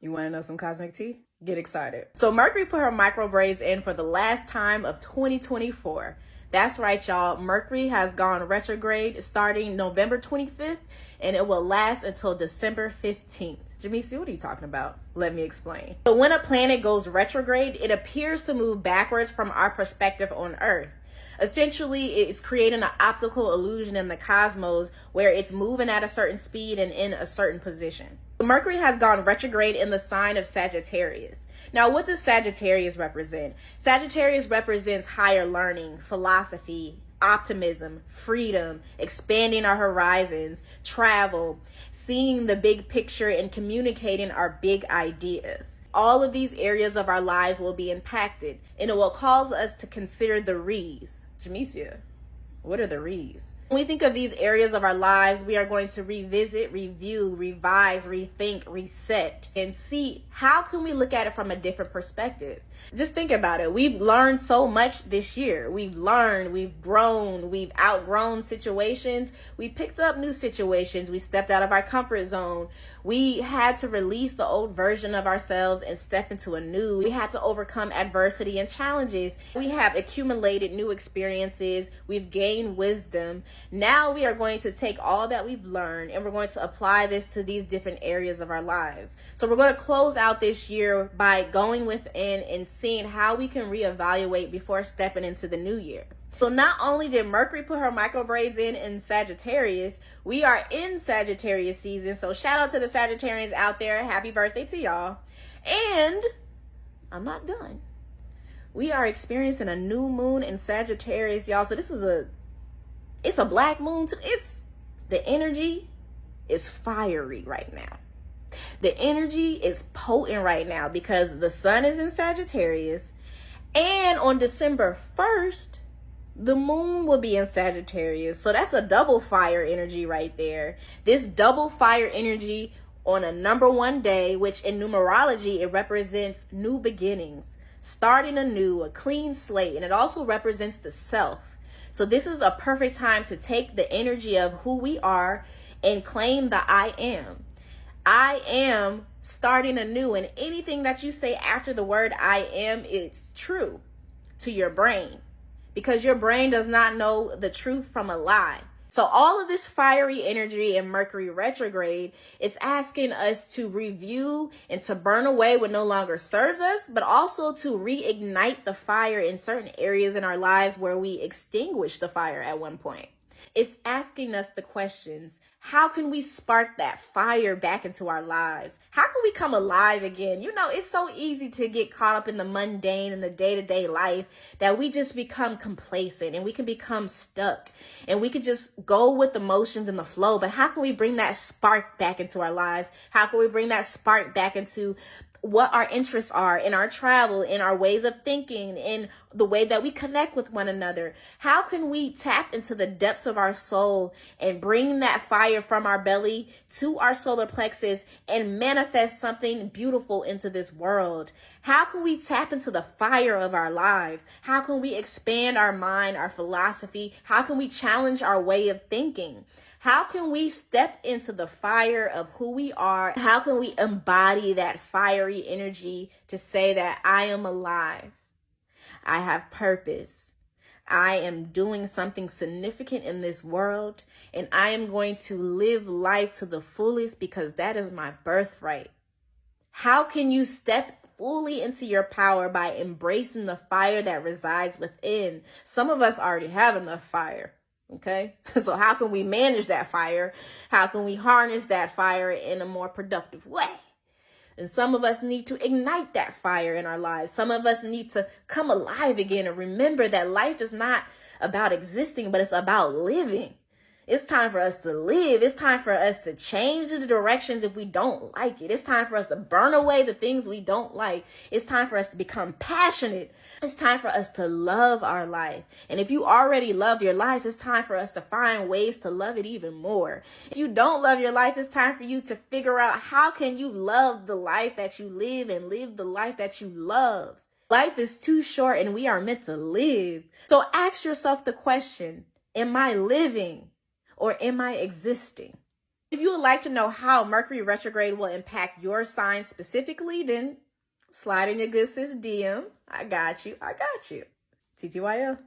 You want to know some cosmic tea? Get excited. So Mercury put her micro braids in for the last time of 2024. That's right, y'all. Mercury has gone retrograde starting November 25th, and it will last until December 15th. Jamisi, what are you talking about? Let me explain. So when a planet goes retrograde, it appears to move backwards from our perspective on Earth. Essentially, it's creating an optical illusion in the cosmos where it's moving at a certain speed and in a certain position. Mercury has gone retrograde in the sign of Sagittarius. Now, what does Sagittarius represent? Sagittarius represents higher learning, philosophy, optimism, freedom, expanding our horizons, travel, seeing the big picture, and communicating our big ideas. All of these areas of our lives will be impacted, and it will cause us to consider the Rees. Jamesia, what are the Rees? When we think of these areas of our lives, we are going to revisit, review, revise, rethink, reset, and see how can we look at it from a different perspective. Just think about it. We've learned so much this year. We've learned, we've grown, we've outgrown situations. We picked up new situations. We stepped out of our comfort zone. We had to release the old version of ourselves and step into a new. We had to overcome adversity and challenges. We have accumulated new experiences. We've gained wisdom. Now we are going to take all that we've learned and we're going to apply this to these different areas of our lives. So we're going to close out this year by going within and seeing how we can reevaluate before stepping into the new year. So not only did Mercury put her micro braids in Sagittarius, we are in Sagittarius season. So shout out to the Sagittarians out there. Happy birthday to y'all. And I'm not done. We are experiencing a new moon in Sagittarius, y'all. So this is it's a black moon too. The energy is fiery right now. The energy is potent right now because the sun is in Sagittarius, and on December 1st, the moon will be in Sagittarius. So that's a double fire energy right there. This double fire energy on a number one day, which in numerology, it represents new beginnings, starting anew, a clean slate, and it also represents the self. So this is a perfect time to take the energy of who we are and claim the I am. I am starting anew, and anything that you say after the word I am, it's true to your brain because your brain does not know the truth from a lie. So all of this fiery energy in Mercury retrograde, it's asking us to review and to burn away what no longer serves us, but also to reignite the fire in certain areas in our lives where we extinguished the fire at one point. It's asking us the questions. How can we spark that fire back into our lives? How can we come alive again? You know, it's so easy to get caught up in the mundane and the day-to-day life that we just become complacent and we can become stuck and we can just go with the motions and the flow. But how can we bring that spark back into our lives? How can we bring that spark back into what our interests are in our travel, in our ways of thinking, in the way that we connect with one another? How can we tap into the depths of our soul and bring that fire from our belly to our solar plexus and manifest something beautiful into this world? How can we tap into the fire of our lives? How can we expand our mind, our philosophy? How can we challenge our way of thinking? How can we step into the fire of who we are? How can we embody that fiery energy to say that I am alive? I have purpose. I am doing something significant in this world, and I am going to live life to the fullest because that is my birthright. How can you step fully into your power by embracing the fire that resides within? Some of us already have enough fire. Okay, so how can we manage that fire? How can we harness that fire in a more productive way? And some of us need to ignite that fire in our lives. Some of us need to come alive again and remember that life is not about existing, but it's about living. It's time for us to live. It's time for us to change the directions if we don't like it. It's time for us to burn away the things we don't like. It's time for us to become passionate. It's time for us to love our life. And if you already love your life, it's time for us to find ways to love it even more. If you don't love your life, it's time for you to figure out how can you love the life that you live and live the life that you love. Life is too short and we are meant to live. So ask yourself the question, am I living? Or am I existing? If you would like to know how Mercury retrograde will impact your sign specifically, then slide in your good sis DM. I got you. TTYL.